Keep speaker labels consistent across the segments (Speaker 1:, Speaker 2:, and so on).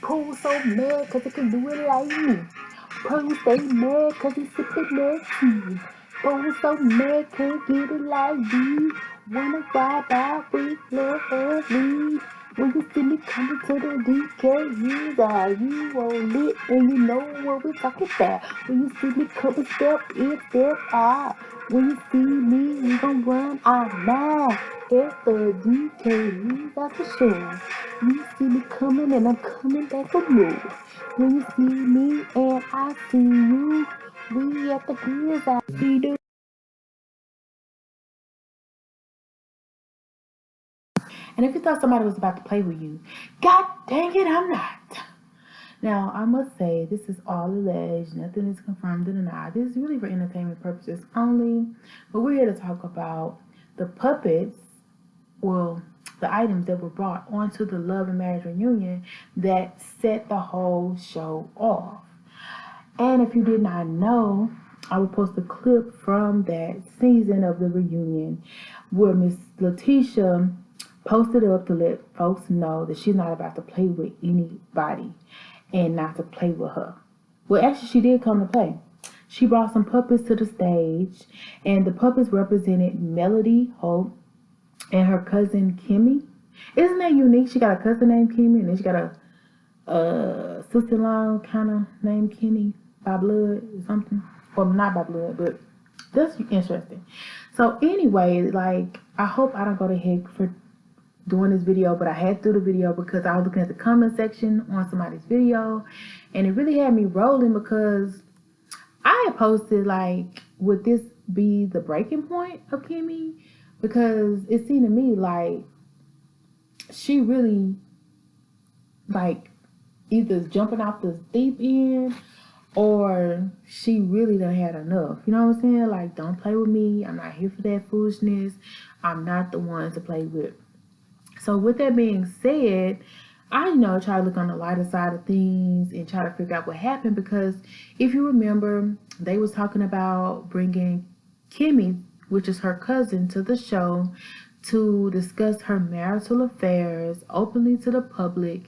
Speaker 1: Pooh so mad cause he can do it like me. Pooh stay mad cause he sippin' that tea. Pooh so mad can't get it like me. Wanna ride out with lovely. When you see me coming to the DKHizouse, you all lit and you know what we're talking about. When you see me coming, step in, step out. When you see me, we gon' run our mile. It's the DKHizouse for sure. You see me coming and I'm coming back for more. When you see me and I see you, we at the gears out. We do. And if you thought somebody was about to play with you, God dang it, I'm not. Now, I must say, this is all alleged. Nothing is confirmed or denied. This is really for entertainment purposes only. But we're here to talk about the puppets, well, the items that were brought onto the Love and Marriage reunion that set the whole show off. And if you did not know, I will post a clip from that season of the reunion where Miss Letitia posted up to let folks know that she's not about to play with anybody and not to play with her. Well, actually, she did come to play. She brought some puppets to the stage, and the puppets represented Melody Hope and her cousin Kimmy. Isn't that unique? She got a cousin named Kimmy, and then she got a sister-in-law kind of named Kimmy by blood or something. Well, not by blood, but that's interesting. So anyway, like, I hope I don't go to heck for doing this video, but I had to do the video because I was looking at the comment section on somebody's video, and it really had me rolling because I had posted, like, would this be the breaking point of Kimmy? Because it seemed to me like she really, like, either jumping off the deep end or she really done had enough. You know what I'm saying? Like, don't play with me. I'm not here for that foolishness. I'm not the one to play with. So with that being said, I try to look on the lighter side of things and try to figure out what happened, because if you remember, they was talking about bringing Kimmy, which is her cousin, to the show to discuss her marital affairs openly to the public.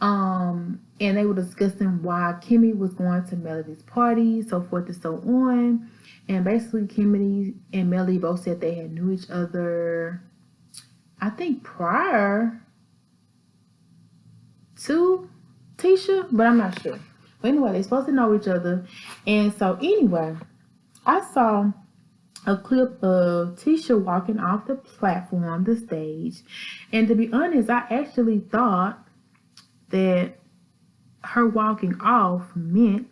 Speaker 1: And they were discussing why Kimmy was going to Melody's party, so forth and so on. And basically, Kimmy and Melody both said they had knew each other, I think, prior to Tisha, but I'm not sure. But anyway, they're supposed to know each other. And so anyway, I saw a clip of Tisha walking off the platform, the stage. And to be honest, I actually thought that her walking off meant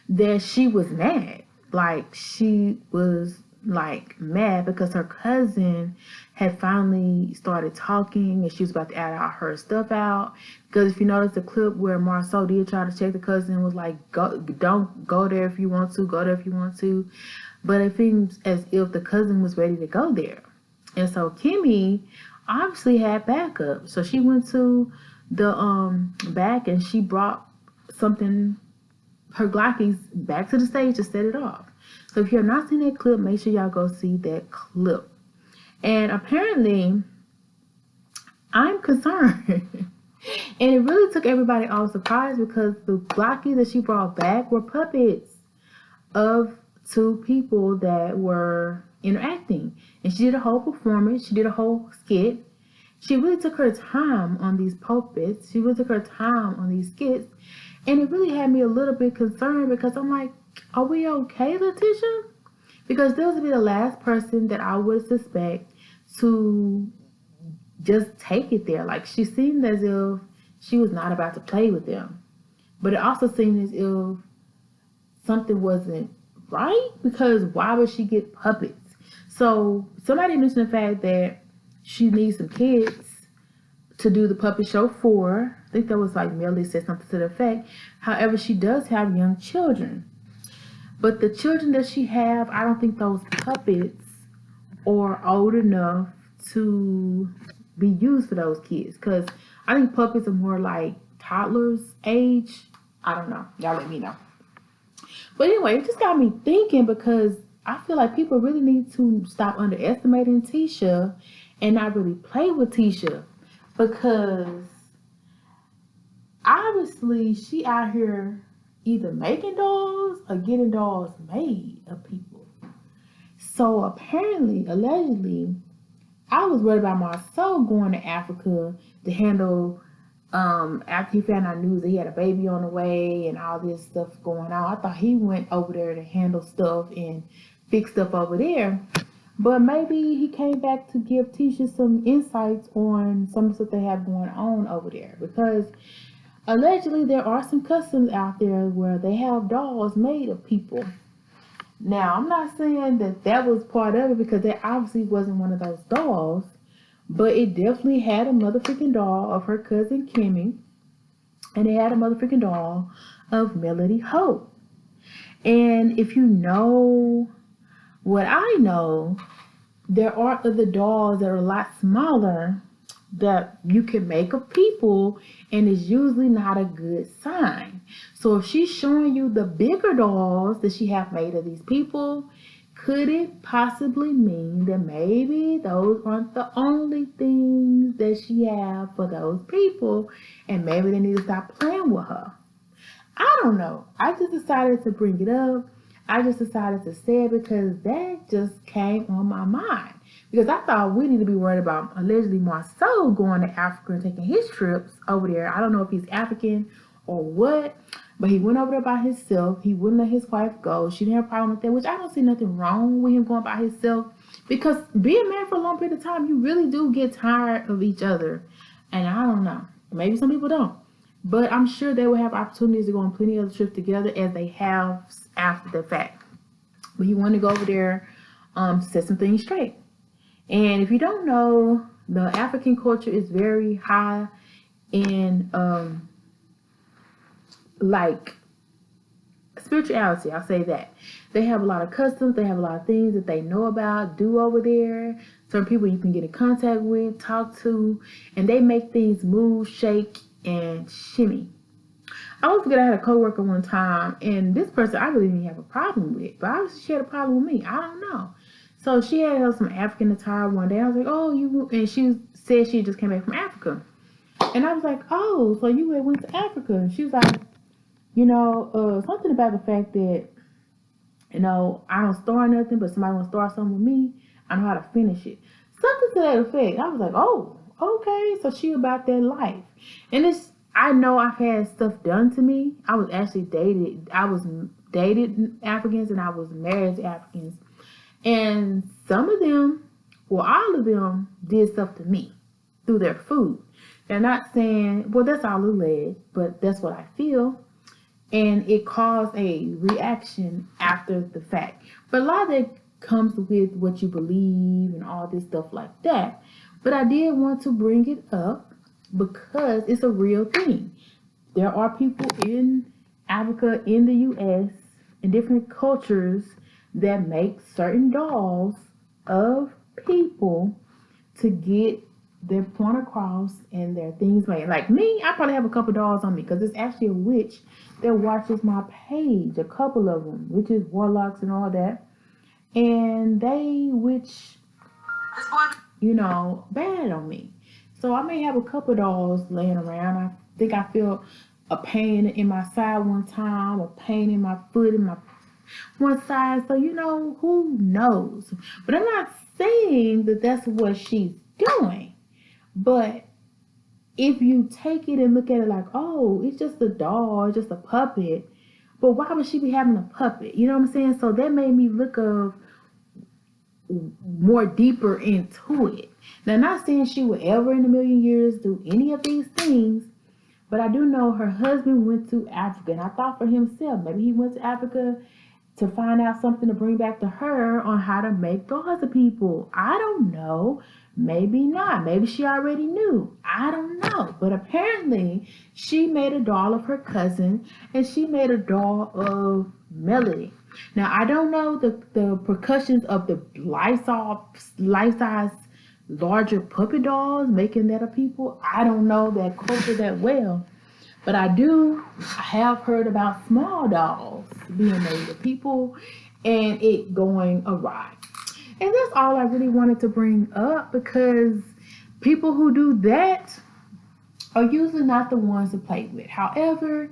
Speaker 1: that she was mad. Like, she was, like, mad because her cousin had finally started talking and she was about to add all her stuff out. Because if you notice the clip where Marceau did try to check the cousin and was like, don't go there if you want to, go there if you want to. But it seems as if the cousin was ready to go there. And so Kimmy obviously had backup. So she went to the back and she brought something, her Glockies, back to the stage to set it off. So if you have not seen that clip, make sure y'all go see that clip. And apparently, I'm concerned. And it really took everybody off surprise because the Glockies that she brought back were puppets of two people that were interacting. And she did a whole performance. She did a whole skit. She really took her time on these puppets. She really took her time on these skits. And it really had me a little bit concerned because I'm like, are we okay, Letitia? Because this would be the last person that I would suspect to just take it there. Like, she seemed as if she was not about to play with them. But it also seemed as if something wasn't right, because why would she get puppets? So somebody mentioned the fact that she needs some kids to do the puppet show for. I think that was like Melody said something to the effect. However, she does have young children. But the children that she have, I don't think those puppets are old enough to be used for those kids. Because I think puppets are more like toddlers age. I don't know. Y'all let me know. But anyway, it just got me thinking, because I feel like people really need to stop underestimating Tisha and not really play with Tisha. Because honestly, she out here either making dolls or getting dolls made of people. So apparently, allegedly, I was worried about my soul going to Africa to handle, after he found out news that he had a baby on the way and all this stuff going on. I thought he went over there to handle stuff and fix stuff over there. But maybe he came back to give Tisha some insights on some of the stuff they have going on over there. Because allegedly there are some customs out there where they have dolls made of people. Now, I'm not saying that that was part of it, because that obviously wasn't one of those dolls. But it definitely had a motherfucking doll of her cousin Kimmy. And it had a motherfucking doll of Melody Hope. And if you know what I know, there are other dolls that are a lot smaller that you can make of people, and it's usually not a good sign. So if she's showing you the bigger dolls that she have made of these people, could it possibly mean that maybe those aren't the only things that she have for those people, and maybe they need to stop playing with her? I don't know. I just decided to bring it up. I just decided to say it because that just came on my mind. Because I thought we need to be worried about allegedly Marcel going to Africa and taking his trips over there. I don't know if he's African or what, but he went over there by himself. He wouldn't let his wife go. She didn't have a problem with that, which I don't see nothing wrong with him going by himself. Because being married for a long period of time, you really do get tired of each other. And I don't know. Maybe some people don't. But I'm sure they will have opportunities to go on plenty of trips together as they have after the fact. But he wanted to go over there to set some things straight. And if you don't know, the African culture is very high in like spirituality. I'll say that. They have a lot of customs. They have a lot of things that they know about, do over there. Certain people you can get in contact with, talk to, and they make things move, shake, and shimmy. I always forget I had a coworker one time, and this person I really didn't have a problem with, but obviously she had a problem with me. I don't know. So she had some African attire one day. I was like, oh, you, and she said she just came back from Africa. And I was like, oh, so you went to Africa. And she was like, you know, something about the fact that, you know, I don't store nothing, but somebody want to store something with me, I know how to finish it. Something to that effect. I was like, oh, okay, so she about that life. And it's, I know I've had stuff done to me. I was actually dated. I was dated Africans and I was married to Africans. And some of them, well, all of them did stuff to me through their food. They're not saying, well, that's all alleged, but that's what I feel. And it caused a reaction after the fact. But a lot of that comes with what you believe and all this stuff like that. But I did want to bring it up because it's a real thing. There are people in Africa, in the U.S., in different cultures that make certain dolls of people to get their point across and their things made. Like me, I probably have a couple dolls on me because it's actually a witch that watches my page, a couple of them, witches, warlocks, and all that. And they witch, you know, bad on me. So I may have a couple dolls laying around. I think I feel a pain in my side one time, a pain in my foot in my one side. So, you know, who knows? But I'm not saying that that's what she's doing. But if you take it and look at it like, oh, it's just a doll, it's just a puppet. But why would she be having a puppet? You know what I'm saying? So that made me look of more deeper into it. Now, not saying she would ever in a million years do any of these things, but I do know her husband went to Africa, and I thought for himself, maybe he went to Africa to find out something to bring back to her on how to make dolls of people. I don't know. Maybe not. Maybe she already knew. I don't know. But apparently, she made a doll of her cousin, and she made a doll of Melody. Now, I don't know the percussions of the life-size, larger puppet dolls, making that of people. I don't know that culture that well. But I have heard about small dolls being made of people and it going awry. And that's all I really wanted to bring up, because people who do that are usually not the ones to play with. However,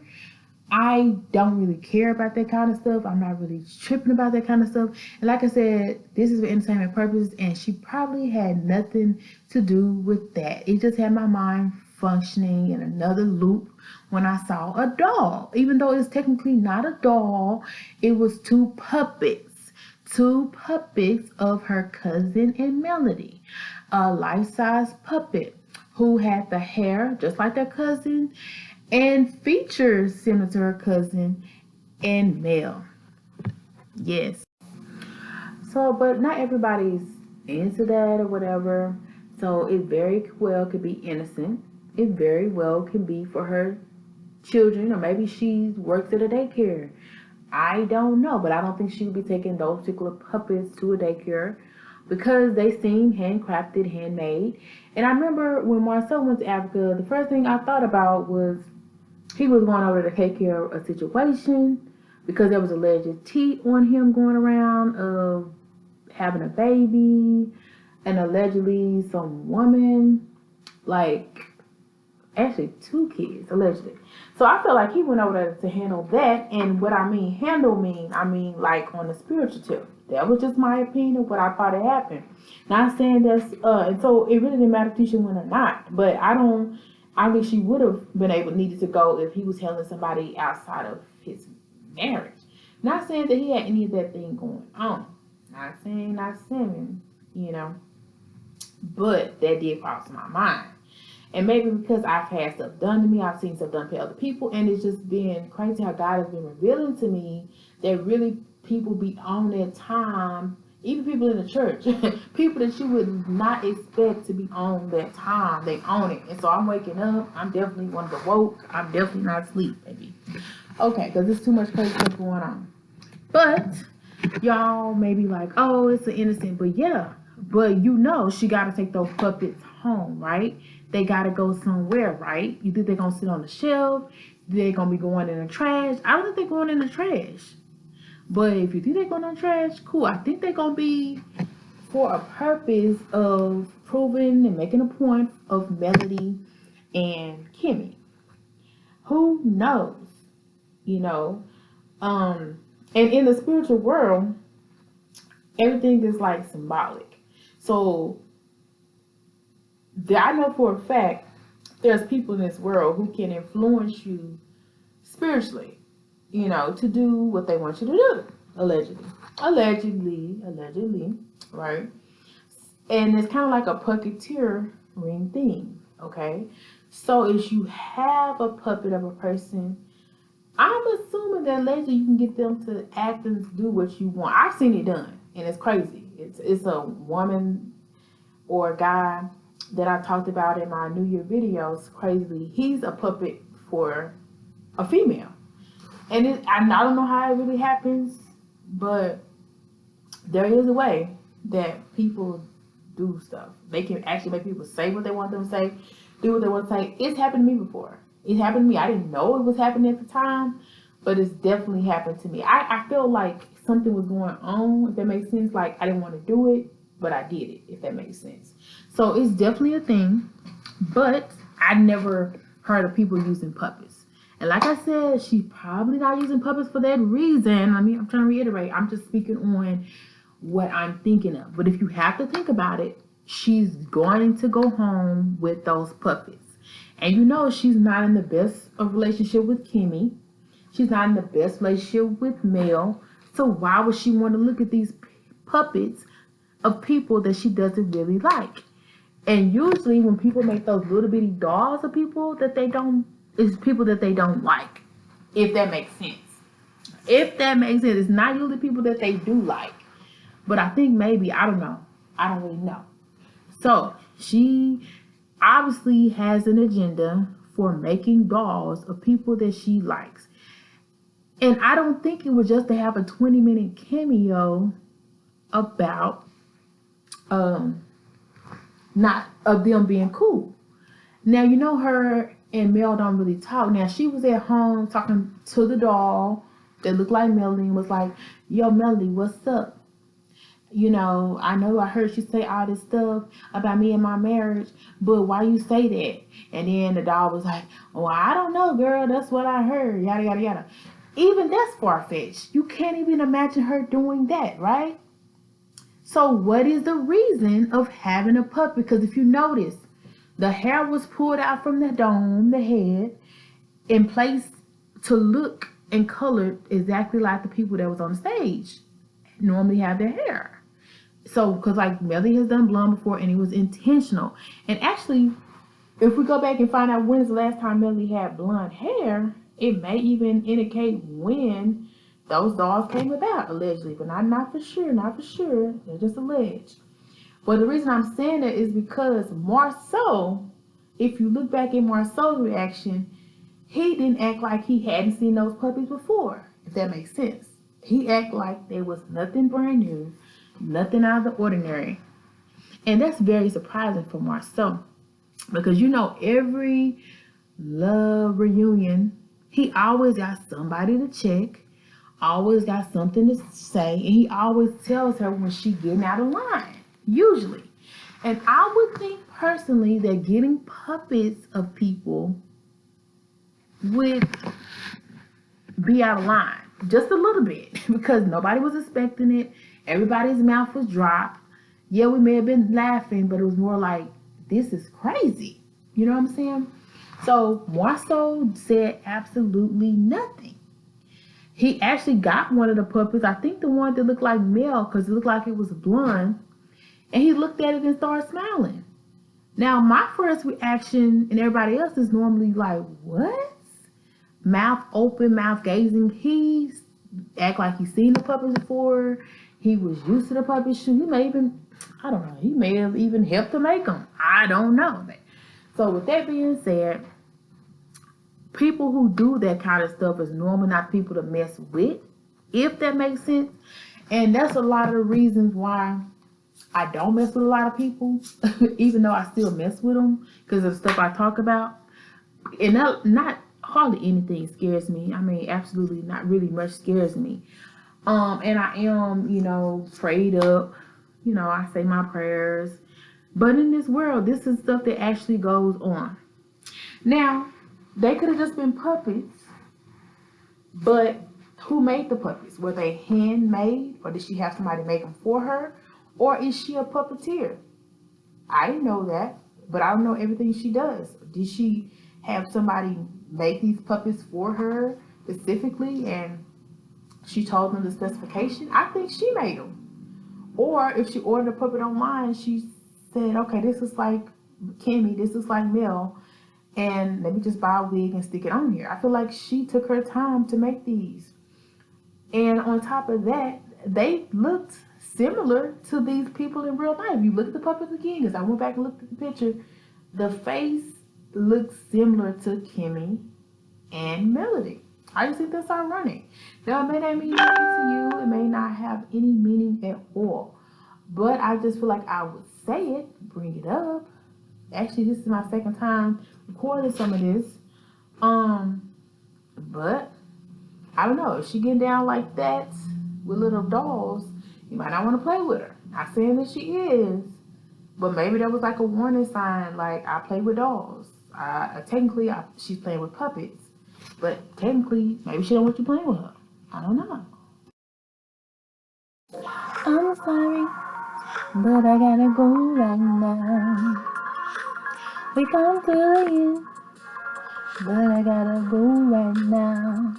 Speaker 1: I don't really care about that kind of stuff. I'm not really tripping about that kind of stuff. And like I said, this is for entertainment purposes, and she probably had nothing to do with that. It just had my mind functioning in another loop when I saw a doll. Even though it's technically not a doll, it was two puppets. Two puppets of her cousin and Melody. A life-size puppet who had the hair just like their cousin and features similar to her cousin and Mel. Yes. So, but not everybody's into that or whatever. So it very well could be innocent. It very well can be for her children, or maybe she works at a daycare. I don't know, but I don't think she would be taking those particular puppets to a daycare because they seem handcrafted, handmade. And I remember when Marcel went to Africa, the first thing I thought about was he was going over to take care of a situation because there was alleged tea on him going around of having a baby, and allegedly some woman, like actually two kids, allegedly. So I feel like he went over there to handle that. And what I mean handle I mean like on the spiritual tip. That was just my opinion of what I thought had happened. Not saying that's and so it really didn't matter if Tisha went or not. But I think she would have been needed to go if he was handling somebody outside of his marriage. Not saying that he had any of that thing going on. Not saying, you know. But that did cross my mind. And maybe because I've had stuff done to me, I've seen stuff done to other people, and it's just been crazy how God has been revealing to me that really people be on their time, even people in the church, people that you would not expect to be on their time, they own it. And so I'm waking up, I'm definitely one of the woke, I'm definitely not asleep, baby. Okay, because there's too much crazy stuff going on. But y'all may be like, oh, it's an innocent, but yeah, but you know she got to take those puppets home, right? They got to go somewhere, right? You think they're going to sit on the shelf? They're going to be going in the trash? I don't think they're going in the trash. But if you think they're going in the trash, cool. I think they're going to be for a purpose of proving and making a point of Melody and Kimmy. Who knows? You know? And in the spiritual world, everything is like symbolic. So I know for a fact there's people in this world who can influence you spiritually, you know, to do what they want you to do. Allegedly, right? And it's kind of like a puppeteering thing, okay? So if you have a puppet of a person, I'm assuming that later you can get them to act and do what you want. I've seen it done, and it's crazy. It's a woman or a guy that I talked about in my New Year videos. Crazily, he's a puppet for a female, and I don't know how it really happens, but there is a way that people do stuff. They can actually make people say what they want them to say, do what they want to say. It's happened to me before. It happened to me. I didn't know it was happening at the time, but it's definitely happened to me. I feel like something was going on, if that makes sense. Like I didn't want to do it, but I did it, if that makes sense. So it's definitely a thing, but I never heard of people using puppets. And like I said, she's probably not using puppets for that reason. I mean, I'm trying to reiterate. I'm just speaking on what I'm thinking of. But if you have to think about it, she's going to go home with those puppets. And you know she's not in the best of relationship with Kimmy. She's not in the best relationship with Mel. So why would she want to look at these puppets of people that she doesn't really like? And usually when people make those little bitty dolls of people that they don't, it's people that they don't like. If that makes sense. If that makes sense. It's not usually people that they do like. But I think maybe, I don't know. I don't really know. So she obviously has an agenda for making dolls of people that she likes. And I don't think it was just to have a 20-minute cameo about not of them being cool. Now, you know her and Mel don't really talk. Now, she was at home talking to the doll that looked like Melody and was like, yo, Melody, what's up? I know I heard you say all this stuff about me and my marriage, but why you say that? And then the dog was like, well, I don't know, girl. That's what I heard. Yada, yada, yada. Even that's far-fetched. You can't even imagine her doing that, right? So what is the reason of having a puppy? Because if you notice, the hair was pulled out from the dome, the head, and placed to look and colored exactly like the people that was on the stage normally have their hair. So, because like Melly has done blonde before and it was intentional. And actually, if we go back and find out when's the last time Melly had blonde hair, it may even indicate when those dolls came about, allegedly. But not for sure, not for sure. They're just alleged. But the reason I'm saying that is because Marceau, if you look back at Marceau's reaction, he didn't act like he hadn't seen those puppies before, if that makes sense. He acted like there was nothing brand new, nothing out of the ordinary. And that's very surprising for Marceau. Because every love reunion, he always got somebody to check, always got something to say, and he always tells her when she getting out of line, usually. And I would think personally that getting puppets of people would be out of line just a little bit because nobody was expecting it. Everybody's mouth was dropped. Yeah, we may have been laughing, but it was more like, this is crazy. You know what I'm saying? So Marceau said absolutely nothing. He actually got one of the puppets, I think the one that looked like Mel, because it looked like it was blonde, and he looked at it and started smiling. Now, my first reaction and everybody else is normally like, what? Mouth open, mouth gazing. He act like he's seen the puppets before. He was used to the puppet show. He may even, I don't know, he may have even helped to make them. I don't know. So with that being said, people who do that kind of stuff is normally not people to mess with, if that makes sense. And that's a lot of the reasons why I don't mess with a lot of people, even though I still mess with them because of the stuff I talk about. And not hardly anything scares me. I mean, absolutely not really much scares me. And I am, prayed up. I say my prayers. But in this world, this is stuff that actually goes on. Now, they could have just been puppets, but who made the puppets? Were they handmade, or did she have somebody make them for her? Or is she a puppeteer? I didn't know that, but I don't know everything she does. Did she have somebody make these puppets for her specifically, and she told them the specification? I think she made them. Or if she ordered a puppet online, she said, okay, this is like Kimmy, this is like Mel, and let me just buy a wig and stick it on here. I feel like she took her time to make these. And on top of that, they looked similar to these people in real life. You look at the puppets again, because I went back and looked at the picture. The face looks similar to Kimmy and Melody. I just think that's ironic. Now, it may not mean anything to you. It may not have any meaning at all. But I just feel like I would say it, bring it up. Actually, this is my second time recording some of this. But I don't know. If she getting down like that with little dolls, you might not want to play with her. Not saying that she is, but maybe that was like a warning sign. Like, I play with dolls. Technically, she's playing with puppets, but technically, maybe she don't want you playing with her. I don't know. I'm sorry, but I gotta go right now. We come to the end, but I gotta go right now.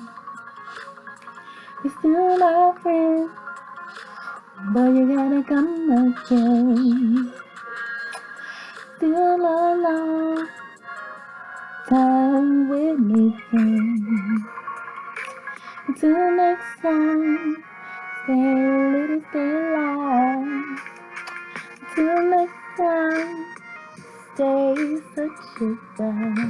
Speaker 1: You're still my friend, but you gotta come again. Still a long time with me, friend. Until next time, stay little, stay alive. Until next time, stay such a guy.